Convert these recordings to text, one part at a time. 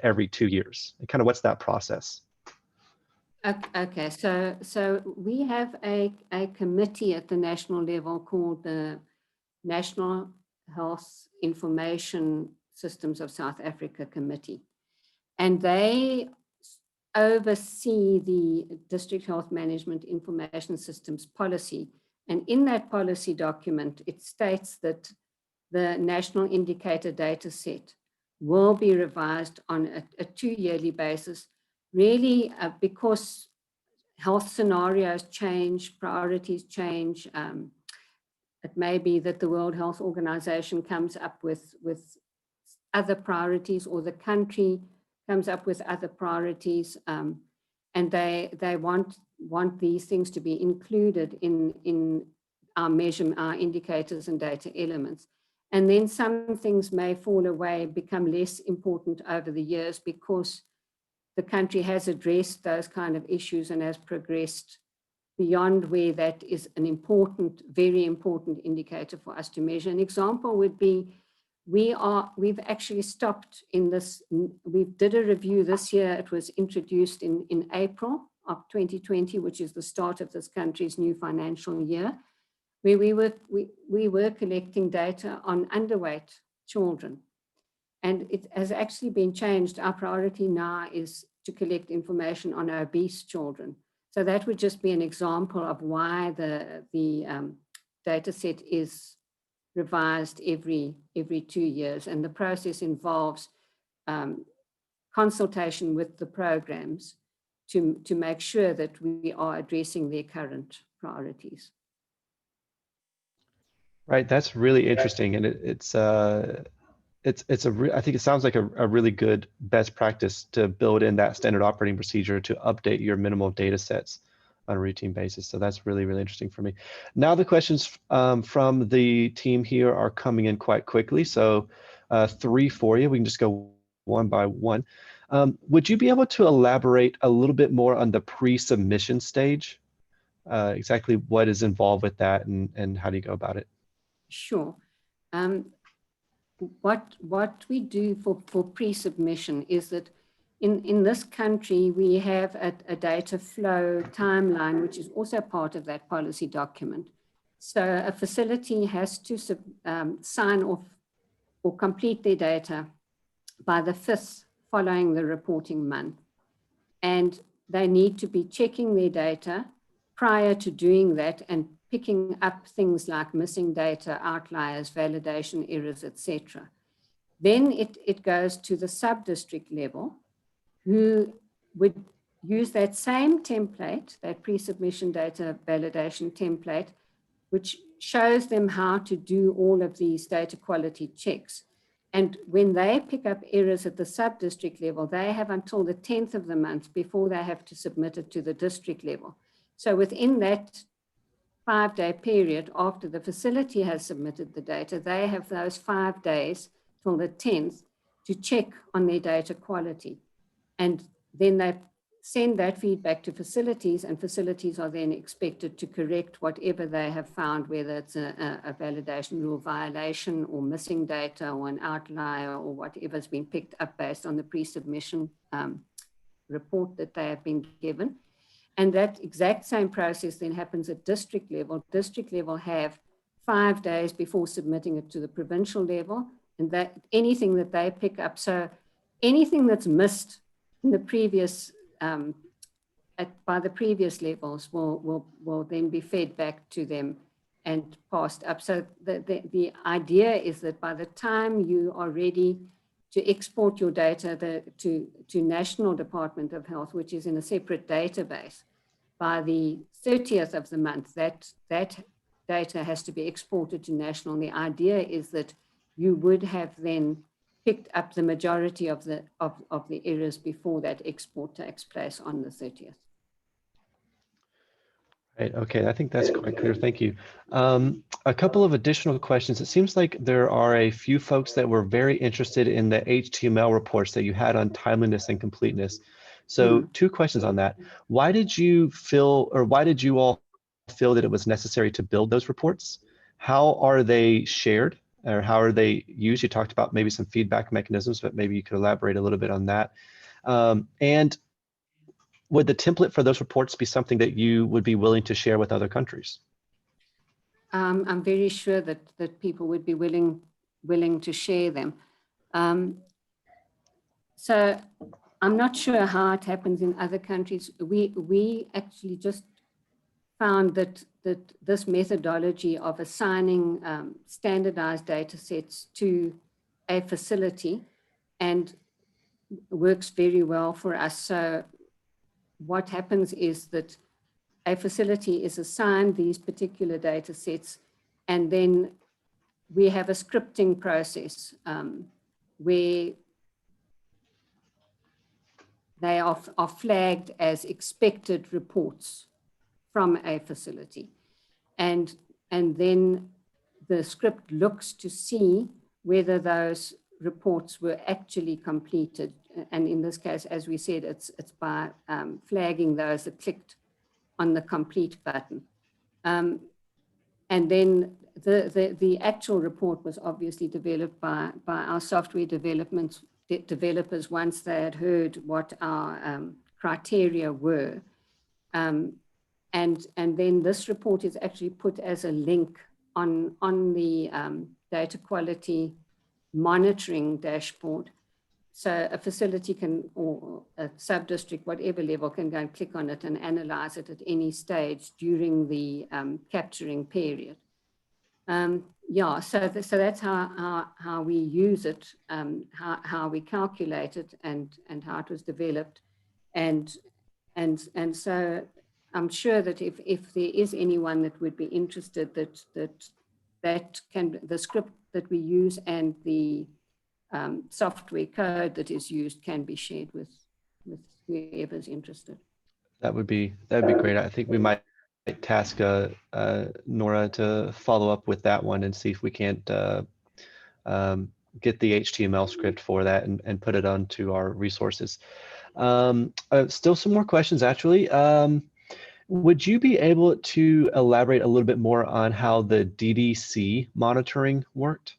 every 2 years? And kind of what's that process? Okay, so we have a committee at the national level called the National Health Information Systems of South Africa Committee, and they oversee the District Health Management Information Systems policy. And in that policy document, it states that the national indicator data set will be revised on a 2-yearly basis, really because health scenarios change, priorities change. It may be that the World Health Organization comes up with other priorities, or the country comes up with other priorities, and they want these things to be included in our indicators and data elements. And then some things may fall away, become less important over the years because the country has addressed those kind of issues and has progressed beyond where that is an important, very important indicator for us to measure. An example would be, we've actually stopped in this, we did a review this year. It was introduced in April of 2020, which is the start of this country's new financial year, where we were collecting data on underweight children. And it has actually been changed. Our priority now is to collect information on obese children. So that would just be an example of why the data set is revised every 2 years. And the process involves consultation with the programs to make sure that we are addressing their current priorities. Right, that's really interesting, and I think it sounds like a really good best practice to build in that standard operating procedure to update your minimal data sets on a routine basis. So that's really, really interesting for me. Now the questions from the team here are coming in quite quickly. So 3 for you. We can just go one by one. Would you be able to elaborate a little bit more on the pre-submission stage? Exactly what is involved with that, and how do you go about it? Sure. What we do for pre-submission is that in this country, we have a data flow timeline, which is also part of that policy document. So a facility has to sign off or complete their data by the 5th following the reporting month. And they need to be checking their data prior to doing that and picking up things like missing data, outliers, validation errors, etc. Then it goes to the sub-district level, who would use that same template, that pre-submission data validation template, which shows them how to do all of these data quality checks. And when they pick up errors at the sub-district level, they have until the 10th of the month before they have to submit it to the district level. So within that 5-day period after the facility has submitted the data, they have those 5 days till the 10th to check on their data quality. And then they send that feedback to facilities, and facilities are then expected to correct whatever they have found, whether it's a validation rule violation or missing data or an outlier or whatever's been picked up based on the pre-submission report that they have been given. And that exact same process then happens at district level. District level have 5 days before submitting it to the provincial level, and that anything that they pick up, so anything that's missed in the previous, by the previous levels will then be fed back to them and passed up. So the idea is that by the time you are ready to export your data to National Department of Health, which is in a separate database, by the 30th of the month, that data has to be exported to National. And the idea is that you would have then picked up the majority of the errors before that export takes place on the 30th. Right, okay, I think that's quite clear, thank you. A couple of additional questions. It seems like there are a few folks that were very interested in the HTML reports that you had on timeliness and completeness. So 2 questions on that. Why did you all feel that it was necessary to build those reports? How are they shared? or how are they used? You talked about maybe some feedback mechanisms, but maybe you could elaborate a little bit on that. And would the template for those reports be something that you would be willing to share with other countries? I'm very sure that people would be willing to share them. So I'm not sure how it happens in other countries. We actually just found that this methodology of assigning standardized data sets to a facility and works very well for us. So what happens is that a facility is assigned these particular data sets, and then we have a scripting process where they are flagged as expected reports from a facility. And then the script looks to see whether those reports were actually completed. And in this case, as we said, it's by flagging those that clicked on the complete button. And then the actual report was obviously developed by our software developers once they had heard what our criteria were. And then this report is actually put as a link on the data quality monitoring dashboard. So a facility can, or a sub-district, whatever level, can go and click on it and analyze it at any stage during the capturing period. Yeah, so that's how we use it, how we calculate it, and how it was developed. And so I'm sure that if there is anyone that would be interested, that can, the script that we use and the software code that is used can be shared with whoever's interested. That'd be great. I think we might task Nora to follow up with that one and see if we can't get the HTML script for that and put it onto our resources. Still some more questions, actually. Would you be able to elaborate a little bit more on how the DDC monitoring worked?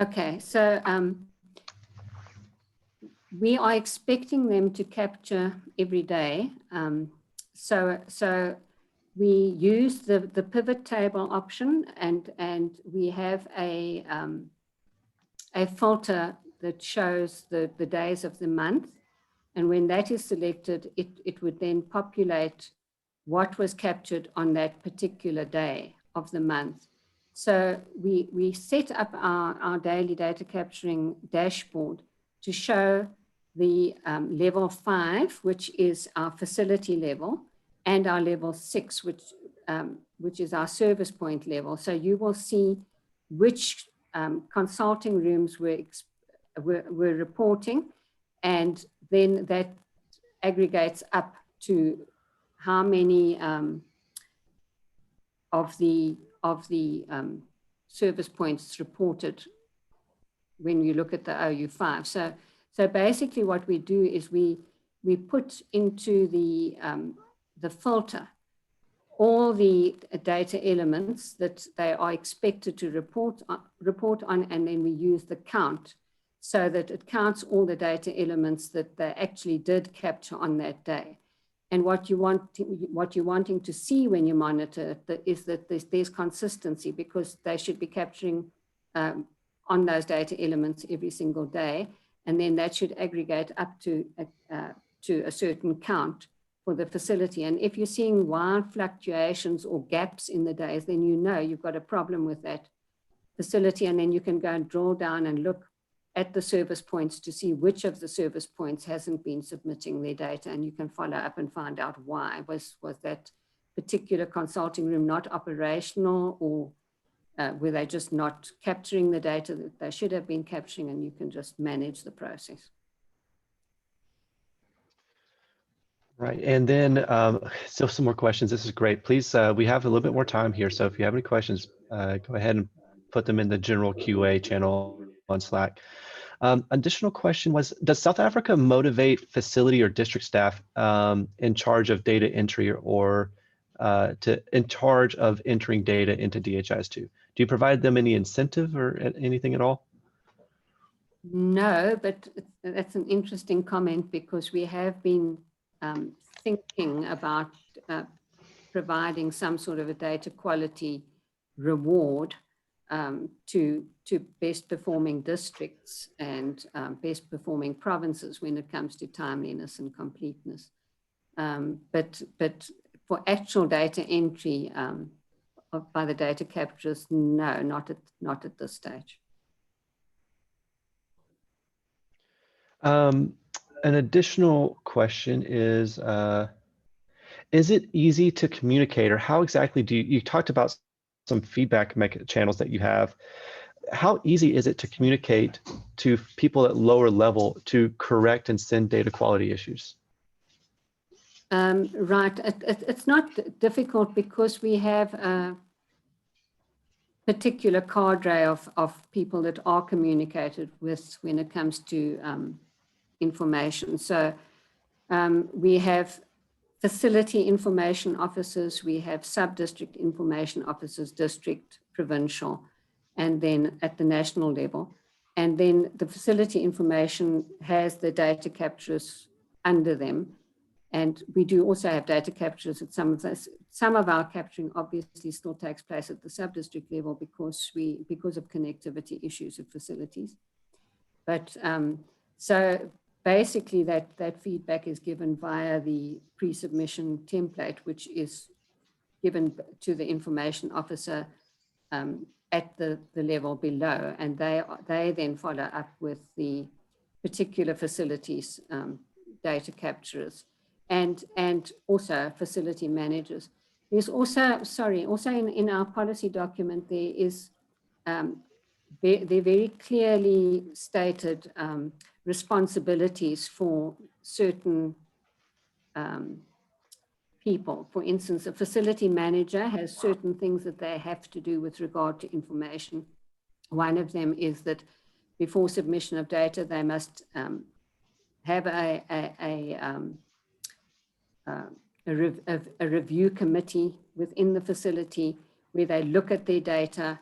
Okay, so we are expecting them to capture every day. So we use the pivot table option, and we have a filter that shows the days of the month. And when that is selected, it would then populate what was captured on that particular day of the month. So we set up our daily data capturing dashboard to show the level 5, which is our facility level, and our level 6, which is our service point level. So you will see which consulting rooms were reporting, and then that aggregates up to how many of the service points reported when you look at the OU5. So basically what we do is we put into the filter all the data elements that they are expected to report on, and then we use the count so that it counts all the data elements that they actually did capture on that day. And what you're wanting to see when you monitor it is that there's consistency, because they should be capturing on those data elements every single day, and then that should aggregate up to a certain count for the facility. And if you're seeing wild fluctuations or gaps in the days, then you know you've got a problem with that facility, and then you can go and draw down and look at the service points to see which of the service points hasn't been submitting their data, and you can follow up and find out why. Was that particular consulting room not operational, or were they just not capturing the data that they should have been capturing, and you can just manage the process. Right, and then still some more questions. This is great. Please, we have a little bit more time here, so if you have any questions, go ahead and put them in the general QA channel on Slack. Additional question was, does South Africa motivate facility or district staff in charge of data entry or in charge of entering data into DHIS2? Do Do you provide them any incentive or anything at all? No, but that's an interesting comment because we have been thinking about providing some sort of a data quality reward to best performing districts and best performing provinces when it comes to timeliness and completeness. But for actual data entry by the data capturers, no, not at this stage. An additional question is it easy to communicate, or how exactly do you talked about some feedback channels that you have. How easy is it to communicate to people at lower level to correct and send data quality issues? Right, it's not difficult because we have a particular cadre of people that are communicated with when it comes to information. So we have facility information officers, we have sub-district information officers, district, provincial, and then at the national level. And then the facility information has the data capturers under them. And we do also have data capturers at some of this. Some of our capturing obviously still takes place at the sub-district level because of connectivity issues at facilities. But so basically that feedback is given via the pre-submission template, which is given to the information officer at the level below, and they then follow up with the particular facilities data capturers and also facility managers. There's also, in our policy document, there is they're very clearly stated responsibilities for certain people. For instance, a facility manager has certain things that they have to do with regard to information. One of them is that before submission of data, they must have a review committee within the facility where they look at their data,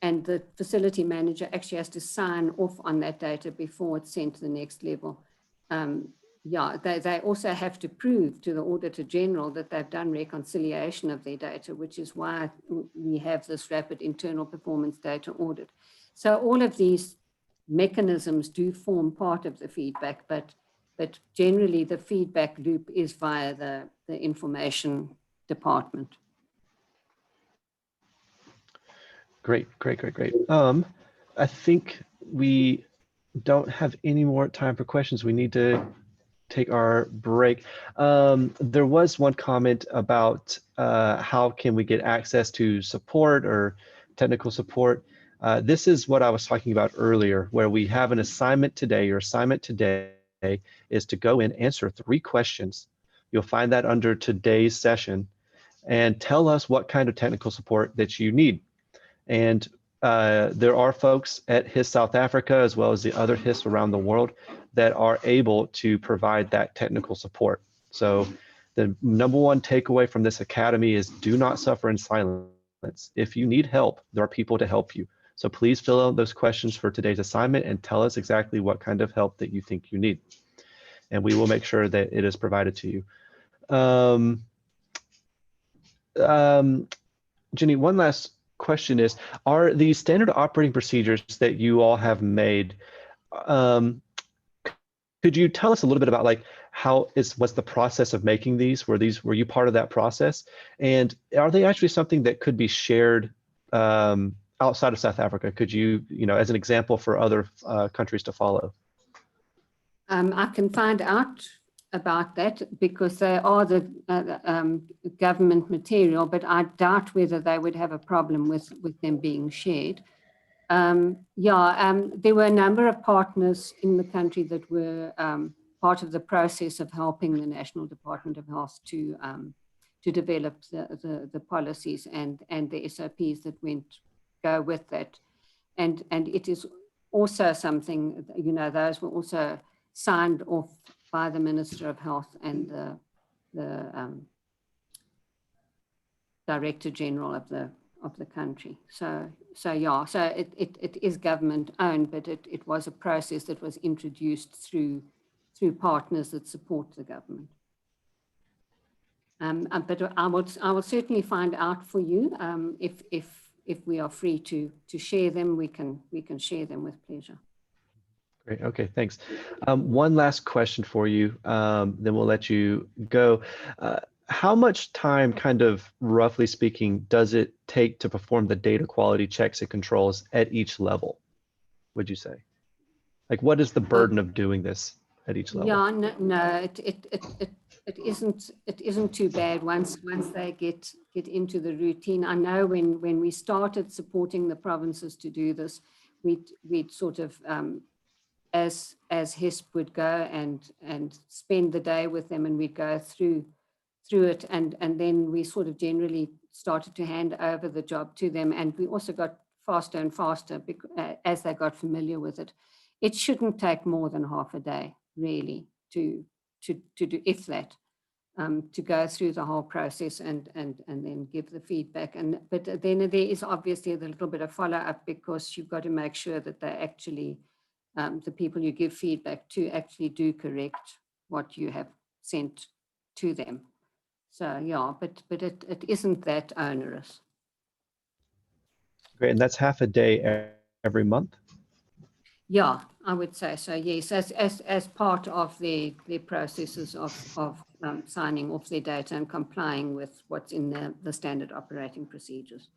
and the facility manager actually has to sign off on that data before it's sent to the next level. They also have to prove to the Auditor General that they've done reconciliation of their data, which is why we have this rapid internal performance data audit. So all of these mechanisms do form part of the feedback, but generally the feedback loop is via the information department. Great. I think we don't have any more time for questions. We need to take our break. There was one comment about how can we get access to support or technical support. This is what I was talking about earlier, where we have an assignment today. Your assignment today is to go in, answer 3 questions. You'll find that under today's session, and tell us what kind of technical support that you need. And there are folks at HIS South Africa, as well as the other HIS around the world, that are able to provide that technical support. So the #1 takeaway from this academy is do not suffer in silence. If you need help, there are people to help you. So please fill out those questions for today's assignment and tell us exactly what kind of help that you think you need. And we will make sure that it is provided to you. Jenny, one last question is, are the standard operating procedures that you all have made, could you tell us a little bit about like what's the process of making these? Were you part of that process? And are they actually something that could be shared outside of South Africa? Could you, as an example for other countries to follow? I can find out about that because they are the government material, but I doubt whether they would have a problem with them being shared. There were a number of partners in the country that were part of the process of helping the National Department of Health to develop the policies and the SOPs that go with that. And it is also something, those were also signed off by the Minister of Health and the Director General the country. So yeah, so it is government owned, but it was a process that was introduced through partners that support the government. But I will certainly find out for you. If we are free to share them, we can share them with pleasure. Great. Okay, thanks. One last question for you, then we'll let you go. How much time, kind of roughly speaking, does it take to perform the data quality checks and controls at each level, would you say? Like, what is the burden of doing this at each level? Yeah, no, it isn't too bad once they get into the routine. I know when we started supporting the provinces to do this, we'd sort of as HISP would go and spend the day with them, and we'd go through it, and then we sort of generally started to hand over the job to them, and we also got faster and faster as they got familiar with it. It shouldn't take more than half a day, really, to do, if that, to go through the whole process and then give the feedback. But then there is obviously a little bit of follow up, because you've got to make sure that they actually, the people you give feedback to actually do correct what you have sent to them. So yeah, but it isn't that onerous. Great, and that's half a day every month? Yeah, I would say so, yes, as part of the processes of signing off their data and complying with what's in the standard operating procedures.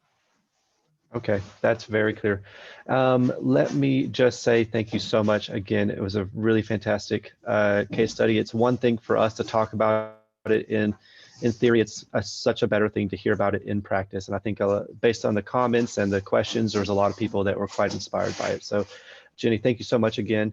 Okay, that's very clear. Let me just say thank you so much. Again, it was a really fantastic case study. It's one thing for us to talk about it in theory. It's such a better thing to hear about it in practice. And I think based on the comments and the questions, there's a lot of people that were quite inspired by it. So Jenny, thank you so much again.